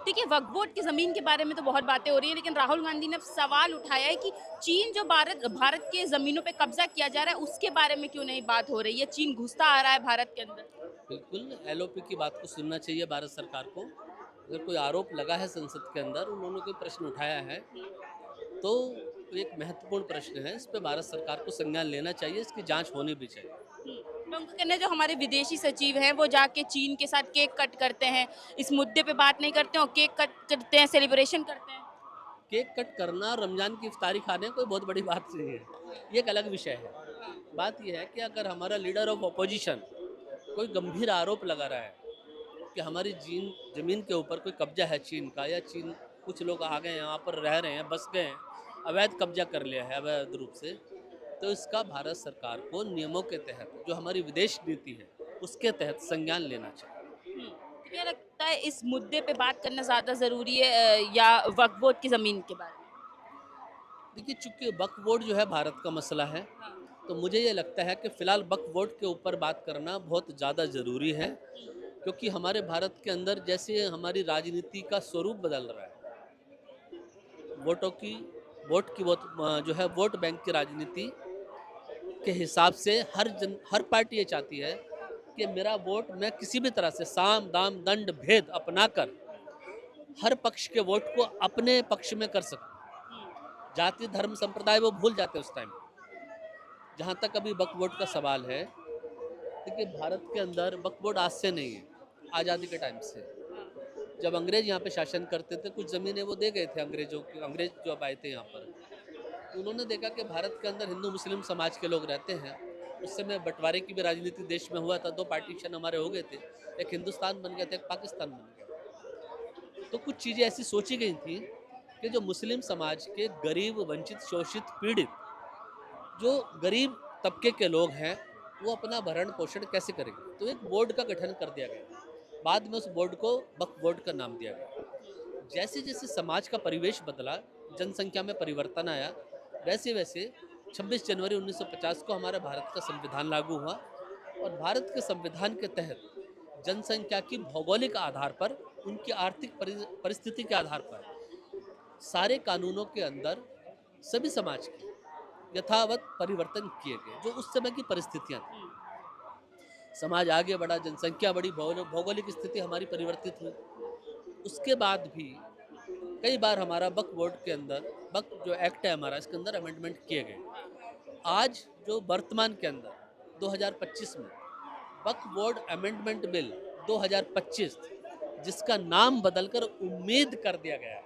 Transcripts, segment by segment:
देखिए, वक्फ बोर्ड की ज़मीन के बारे में तो बहुत बातें हो रही हैं, लेकिन राहुल गांधी ने अब सवाल उठाया है कि चीन जो भारत भारत के ज़मीनों पे कब्ज़ा किया जा रहा है, उसके बारे में क्यों नहीं बात हो रही है? चीन घुसता आ रहा है भारत के अंदर। बिल्कुल, एलओपी की बात को सुनना चाहिए भारत सरकार को। अगर कोई आरोप लगा है संसद के अंदर, उन्होंने कोई प्रश्न उठाया है, तो एक महत्वपूर्ण प्रश्न है। इस पे भारत सरकार को संज्ञान लेना चाहिए, इसकी जाँच होनी भी चाहिए। तो उनका कहना है जो हमारे विदेशी सचिव हैं, वो जाके चीन के साथ केक कट करते हैं, इस मुद्दे पे बात नहीं करते हैं और केक कट करते हैं, सेलिब्रेशन करते हैं। केक कट करना, रमज़ान की इफ्तारी खाने कोई बहुत बड़ी बात नहीं है, ये एक अलग विषय है। बात ये है कि अगर हमारा लीडर ऑफ अपोजिशन कोई गंभीर आरोप लगा रहा है कि हमारी ज़मीन के ऊपर कोई कब्जा है चीन का, या चीन कुछ लोग आ गए हैं यहाँ पर रह रहे हैं, बस गए हैं, अवैध कब्जा कर लिया है अवैध रूप से, तो इसका भारत सरकार को नियमों के तहत, जो हमारी विदेश नीति है, उसके तहत संज्ञान लेना चाहिए। तो क्या लगता है इस मुद्दे पे बात करना ज़्यादा ज़रूरी है या वक्फ बोर्ड की ज़मीन के बारे में? देखिए, चूंकि वक्फ बोर्ड जो है भारत का मसला है, तो मुझे ये लगता है कि फ़िलहाल वक्फ बोर्ड के ऊपर बात करना बहुत ज़्यादा ज़रूरी है, क्योंकि हमारे भारत के अंदर जैसे हमारी राजनीति का स्वरूप बदल रहा है, वोटों की जो है वोट बैंक की राजनीति के हिसाब से हर पार्टी ये चाहती है कि मेरा वोट मैं किसी भी तरह से साम दाम दंड भेद अपनाकर हर पक्ष के वोट को अपने पक्ष में कर सकूं। जाति धर्म संप्रदाय वो भूल जाते हैं उस टाइम। जहाँ तक अभी वक्फ बोर्ड का सवाल है, देखिए भारत के अंदर वक्फ बोर्ड आज से नहीं है, आज़ादी के टाइम से। जब अंग्रेज यहाँ पे शासन करते थे, कुछ ज़मीनें वो दे गए थे अंग्रेज जो अब आए थे यहाँ पर, तो उन्होंने देखा कि भारत के अंदर हिंदू मुस्लिम समाज के लोग रहते हैं। उस समय बंटवारे की भी राजनीति देश में हुआ था, 2 पार्टीशन हमारे हो गए थे, एक हिंदुस्तान बन गया था, एक पाकिस्तान बन गया। तो कुछ चीज़ें ऐसी सोची गई थी कि जो मुस्लिम समाज के गरीब, वंचित, शोषित, पीड़ित, जो गरीब तबके के लोग हैं, वो अपना भरण पोषण कैसे करेंगे, तो एक बोर्ड का गठन कर दिया गया। बाद में उस बोर्ड को वक्फ बोर्ड का नाम दिया गया। जैसे जैसे समाज का परिवेश बदला, जनसंख्या में परिवर्तन आया, वैसे वैसे 26 जनवरी 1950 को हमारा भारत का संविधान लागू हुआ, और भारत के संविधान के तहत जनसंख्या की भौगोलिक आधार पर, उनकी आर्थिक परिस्थिति के आधार पर सारे कानूनों के अंदर सभी समाज के यथावत परिवर्तन किए गए, जो उस समय की परिस्थितियां थी। समाज आगे बढ़ा, जनसंख्या बढ़ी, भौगोलिक स्थिति हमारी परिवर्तित हुई। उसके बाद भी कई बार हमारा वक्फ बोर्ड के अंदर, वक्फ जो एक्ट है हमारा, इसके अंदर अमेंडमेंट किए गए। आज जो वर्तमान के अंदर 2025 में वक्फ बोर्ड अमेंडमेंट बिल 2025, जिसका नाम बदलकर उम्मीद कर दिया गया है।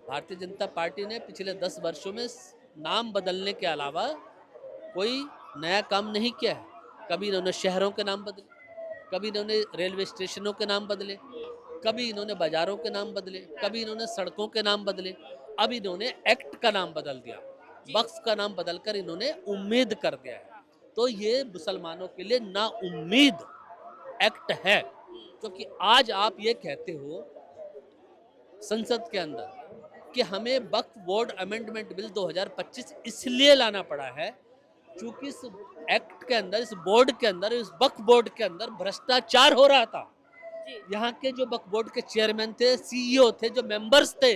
भारतीय जनता पार्टी ने पिछले 10 वर्षों में नाम बदलने के अलावा कोई नया काम नहीं किया है। कभी इन्होंने शहरों के नाम बदले, कभी इन्होंने रेलवे स्टेशनों के नाम बदले, कभी इन्होंने बाजारों के नाम बदले, कभी इन्होंने सड़कों के नाम बदले, अब इन्होंने एक्ट का नाम बदल दिया, वक्फ का नाम बदलकर इन्होंने उम्मीद कर दिया है। तो ये मुसलमानों के लिए ना उम्मीद एक्ट है, क्योंकि आज आप ये कहते हो संसद के अंदर कि हमें वक्फ बोर्ड अमेंडमेंट बिल 2025 इसलिए लाना पड़ा है क्योंकि इस एक्ट के अंदर, इस बोर्ड के अंदर, इस वक्फ बोर्ड के अंदर भ्रष्टाचार हो रहा था। यहाँ के जो वक्फ बोर्ड के चेयरमैन थे, सीईओ थे, जो मेंबर्स थे,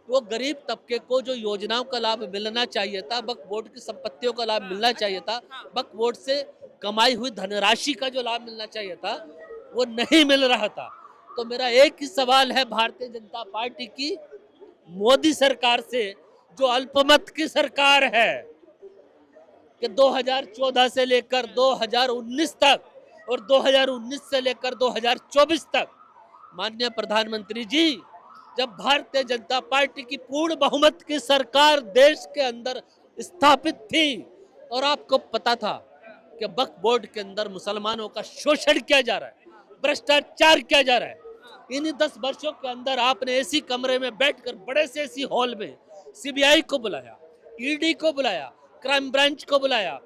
वो गरीब तबके को जो योजनाओं का लाभ मिलना चाहिए था, वक्फ बोर्ड की संपत्तियों का लाभ मिलना चाहिए था, वक्फ बोर्ड से कमाई हुई धनराशि का जो लाभ मिलना चाहिए था, वो नहीं मिल रहा था। तो मेरा एक ही सवाल है भारतीय जनता पार्टी की मोदी सरकार से, जो अल्पमत की सरकार है, कि 2014 से लेकर 2019 तक और 2019 से लेकर 2024 तक, माननीय प्रधानमंत्री जी, जब भारतीय जनता पार्टी की पूर्ण बहुमत की सरकार देश के अंदर स्थापित थी, और आपको पता था कि वक्फ बोर्ड के अंदर मुसलमानों का शोषण किया जा रहा है, भ्रष्टाचार किया जा रहा है, इन 10 वर्षों के अंदर आपने एसी कमरे में बैठकर, बड़े से एसी हॉल में सीबीआई को बुलाया, ईडी को बुलाया, क्राइम ब्रांच को बुलाया,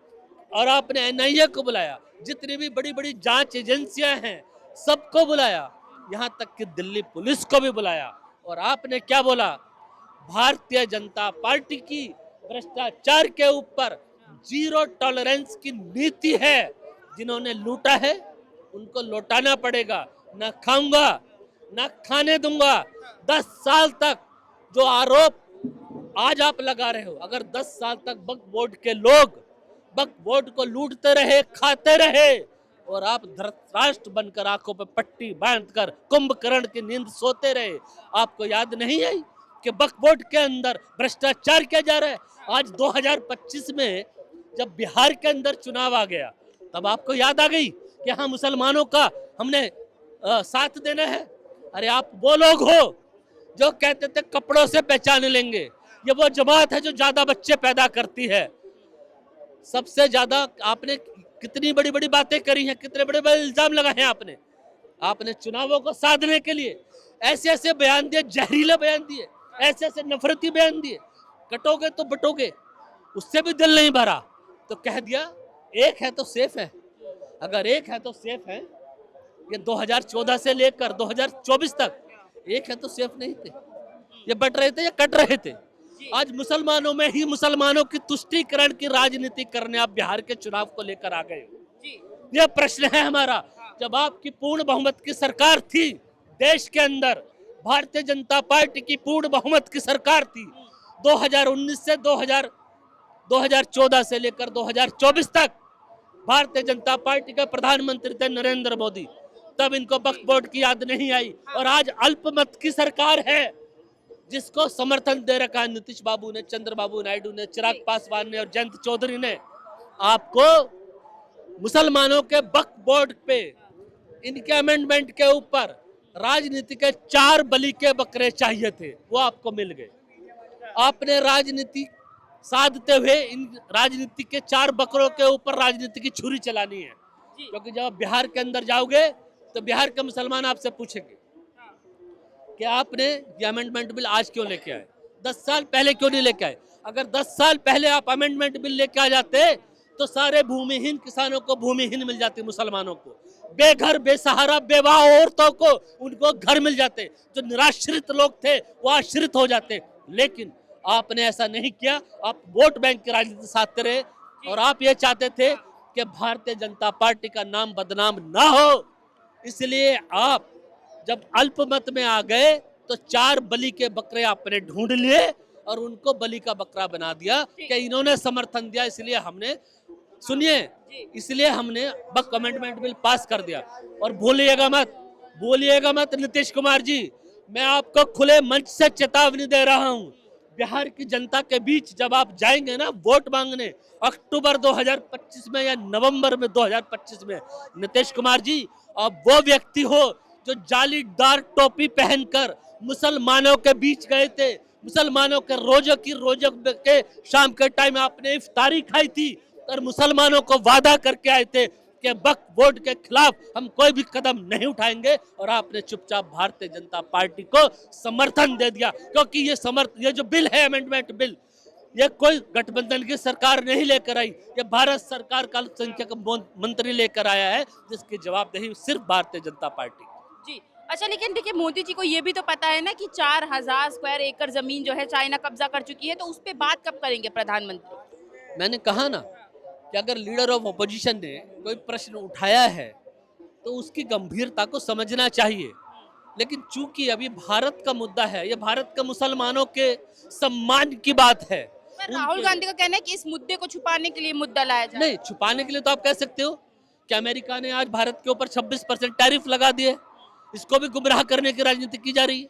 और आपने एनआईए को बुलाया, जितनी भी बड़ी बड़ी जांच एजेंसियां हैं सबको बुलाया, यहाँ तक कि दिल्ली पुलिस को भी बुलाया, और आपने क्या बोला? भारतीय जनता पार्टी की भ्रष्टाचार के ऊपर जीरो टॉलरेंस की नीति है। जिन्होंने लूटा है उनको लौटाना पड़ेगा, न खाऊंगा ना खाने दूंगा। 10 साल तक जो आरोप आज आप लगा रहे हो, अगर 10 साल तक वक्फ बोर्ड के लोग वक्फ बोर्ड को लूटते रहे, खाते रहे और आप धृतराष्ट्र बनकर आंखों पे पट्टी बांधकर कुंभकर्ण की नींद सोते रहे, आपको याद नहीं आई कि वक्फ बोर्ड के अंदर भ्रष्टाचार किया जा रहा है? आज 2025 में जब बिहार के अंदर चुनाव आ गया, तब आपको याद आ गई कि हाँ, मुसलमानों का हमने साथ देना है। अरे आप वो लोग हो जो कहते थे कपड़ों से पहचान लेंगे। ये वो जमात है जो ज्यादा बच्चे पैदा करती है। सबसे ज्यादा आपने कितनी बड़ी बड़ी बातें करी हैं, कितने बड़े बड़े इल्जाम लगाए हैं आपने चुनावों को साधने के लिए ऐसे ऐसे बयान दिए, जहरीले बयान दिए, ऐसे ऐसे नफरती बयान दिए। कटोगे तो बटोगे, उससे भी दिल नहीं भरा तो कह दिया एक है तो सेफ है। अगर एक है तो सेफ है, ये 2014 से लेकर 2024 तक एक है तो सेफ नहीं थे, ये बट रहे थे, ये कट रहे थे। आज मुसलमानों में ही मुसलमानों की तुष्टीकरण की राजनीति करने आप बिहार के चुनाव को लेकर आ गए हो। यह प्रश्न है हमारा। जब आपकी पूर्ण बहुमत की सरकार थी देश के अंदर, भारतीय जनता पार्टी की पूर्ण बहुमत की सरकार थी 2019 से 2014 से लेकर 2024 तक, भारतीय जनता पार्टी के प्रधानमंत्री थे नरेंद्र मोदी, तब इनको वक्फ बोर्ड की याद नहीं आई। और आज अल्पमत की सरकार है जिसको समर्थन दे रखा है नीतीश बाबू ने, चंद्रबाबू नायडू ने, चिराग पासवान ने और जयंत चौधरी ने। आपको मुसलमानों के वक्फ बोर्ड पे, इनके अमेंडमेंट के ऊपर राजनीति के 4 बलि के बकरे चाहिए थे, वो आपको मिल गए। आपने राजनीति साधते हुए इन राजनीति के 4 बकरों के ऊपर राजनीति की छुरी चलानी है, क्योंकि जब आप बिहार के अंदर जाओगे तो बिहार के मुसलमान आपसे पूछेंगे कि आपने ये अमेंडमेंट बिल आज क्यों लेके आए, 10 साल पहले क्यों नहीं लेके आए? अगर 10 साल पहले आप अमेंडमेंट बिल लेके आ जाते तो सारे भूमिहीन किसानों को भूमिहीन मिल जाती, मुसलमानों को बेघर बेसहारा बेवाह औरतों को उनको घर मिल जाते, जो निराश्रित लोग थे वो आश्रित हो जाते। लेकिन आपने ऐसा नहीं किया, आप वोट बैंक की राजनीति साधते रहे और आप ये चाहते थे कि भारतीय जनता पार्टी का नाम बदनाम ना हो। इसलिए आप जब अल्पमत में आ गए तो 4 बलि के बकरे आपने ढूंढ लिए और उनको बलि का बकरा बना दिया कि इन्होंने समर्थन दिया, इसलिए हमने, सुनिए, इसलिए हमने वक्फ अमेंडमेंट बिल पास कर दिया। और भूलिएगा मत नीतीश कुमार जी, मैं आपको खुले मंच से चेतावनी दे रहा हूं, बिहार की जनता के बीच जब आप जाएंगे ना वोट मांगने अक्टूबर 2025 में या नवंबर में 2025 में, नीतीश कुमार जी आप वो व्यक्ति हो जो जालीदार टोपी पहनकर मुसलमानों के बीच गए थे, मुसलमानों के रोजों के शाम के टाइम आपने इफ्तारी खाई थी और मुसलमानों को वादा करके आए थे कि वक्फ बोर्ड के खिलाफ हम कोई भी कदम नहीं उठाएंगे, और आपने चुपचाप भारतीय जनता पार्टी को समर्थन दे दिया। क्योंकि ये जो बिल है अमेंडमेंट बिल, ये कोई गठबंधन की सरकार नहीं लेकर आई, ये भारत सरकार का अल्पसंख्यक मंत्री लेकर आया है, जिसकी जवाबदेही सिर्फ भारतीय जनता पार्टी। जी अच्छा, लेकिन देखिए मोदी जी को ये भी तो पता है ना कि 4000 स्क्वायर एकड़ जमीन जो है चाइना कब्जा कर चुकी है, तो उस पे बात कब करेंगे प्रधानमंत्री? मैंने कहा ना कि अगर लीडर ऑफ ऑपोजिशन ने कोई प्रश्न उठाया है तो उसकी गंभीरता को समझना चाहिए। लेकिन चूंकि अभी भारत का मुद्दा है, ये भारत के मुसलमानों के सम्मान की बात है। पर राहुल गांधी का कहना है कि इस मुद्दे को छुपाने के लिए मुद्दा लाया जाए। नहीं, छुपाने के लिए तो आप कह सकते हो कि अमेरिका ने आज भारत के ऊपर 26% टैरिफ लगा दिए, इसको भी गुमराह करने की राजनीति की जा रही है।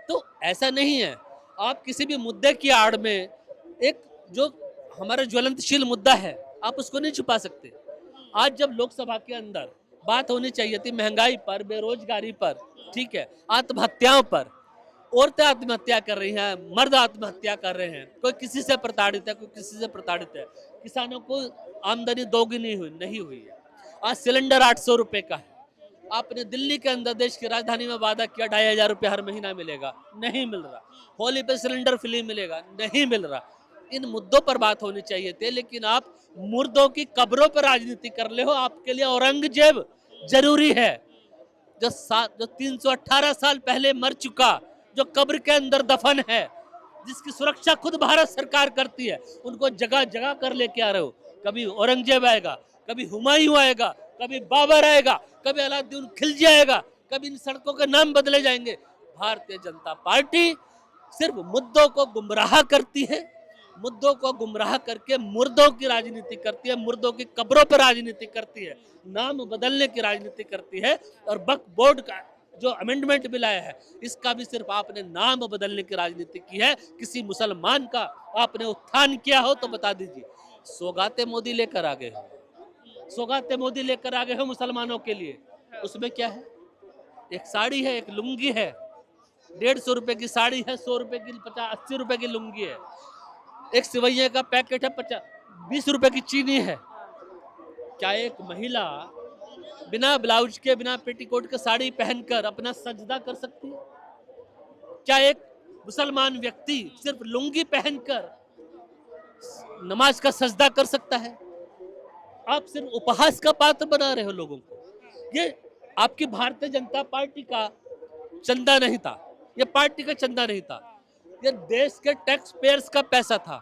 तो ऐसा नहीं है, आप किसी भी मुद्दे की आड़ में एक जो हमारा ज्वलंतशील मुद्दा है आप उसको नहीं छुपा सकते। आज जब लोकसभा के अंदर बात होनी चाहिए थी महंगाई पर, बेरोजगारी पर, ठीक है, आत्महत्याओं पर, औरतें आत्महत्या कर रही हैं, मर्द आत्महत्या कर रहे हैं, कोई किसी से प्रताड़ित है, कोई किसी से प्रताड़ित है, किसानों को आमदनी दोगुनी नहीं हुई है। आज सिलेंडर 800 रुपए का है। आपने दिल्ली के अंदर देश की राजधानी में वादा किया 2500 रुपये हर महीना मिलेगा, नहीं मिल रहा। होली पे सिलेंडर फ्री मिलेगा, नहीं मिल रहा। इन मुद्दों पर बात होनी चाहिए थी, लेकिन आप मुर्दों की कब्रों पर राजनीति कर ले हो। आपके लिए औरंगजेब जरूरी है, जो 318 साल पहले मर चुका, जो कब्र के अंदर दफन है, जिसकी सुरक्षा खुद भारत सरकार करती है, उनको जगह जगह कर लेके आ रहे हो। कभी औरंगजेब आएगा, कभी हुमायूं आएगा, कभी बाबर आएगा, कभी अलाउद्दीन खिलजी आएगा, कभी इन सड़कों के नाम बदले जाएंगे। भारतीय जनता पार्टी सिर्फ मुद्दों को गुमराह करती है, मुद्दों को गुमराह करके मुर्दों की राजनीति करती है, मुर्दों की कब्रों पर राजनीति करती है, नाम बदलने की राजनीति करती है। और वक्फ बोर्ड का जो अमेंडमेंट बिल आया है, इसका भी सिर्फ आपने नाम बदलने की राजनीति की है। किसी मुसलमान का आपने उत्थान किया हो तो बता दीजिए। सौगाते मोदी लेकर आ गए हो, सौगाते मोदी लेकर आ गए हो मुसलमानों के लिए। उसमें क्या है? एक साड़ी है, एक लुंगी है, 150 रुपए की साड़ी है, 100 रुपए की, 50-80 रुपए की लुंगी है, एक सिवैये का पैकेट है, 20 रुपए की चीनी है। क्या एक महिला बिना ब्लाउज के, बिना पेटीकोट के साड़ी पहनकर अपना सजदा कर सकती है? क्या एक मुसलमान व्यक्ति सिर्फ लुंगी पहनकर नमाज का सजदा कर सकता है? आप सिर्फ उपहास का पात्र बना रहे हो लोगों को। ये आपकी भारतीय जनता पार्टी का चंदा नहीं था, ये पार्टी का चंदा नहीं था, ये देश के टैक्स पेयर्स का पैसा था।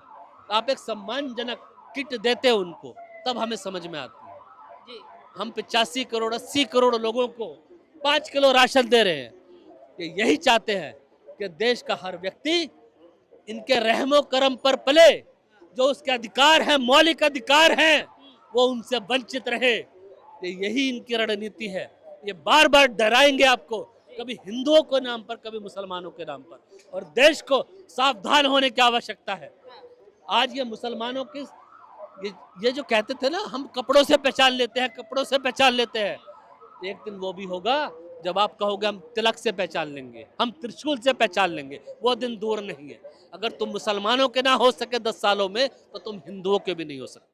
आप एक सम्मानजनक किट देते हो उनको, तब हमें समझ में आती है। जी। हम 85 करोड़ 80 करोड़ लोगों को 5 किलो राशन दे रहे हैं। ये यही चाहते हैं कि देश का हर व्यक्ति इनके रहमो करम पर पले, जो उसके अधिकार हैं, मौलिक अधिकार हैं, वो उनसे वंचित रहे। यही इनकी रणनीति है। ये बार बार डराएंगे आपको, कभी हिंदुओं के नाम पर, कभी मुसलमानों के नाम पर। और देश को सावधान होने की आवश्यकता है। आज ये मुसलमानों की ये जो कहते थे ना, हम कपड़ों से पहचान लेते हैं, कपड़ों से पहचान लेते हैं, एक दिन वो भी होगा जब आप कहोगे हम तिलक से पहचान लेंगे, हम त्रिशूल से पहचान लेंगे। वो दिन दूर नहीं है। अगर तुम मुसलमानों के ना हो सके 10 सालों में, तो तुम हिंदुओं के भी नहीं हो सकते।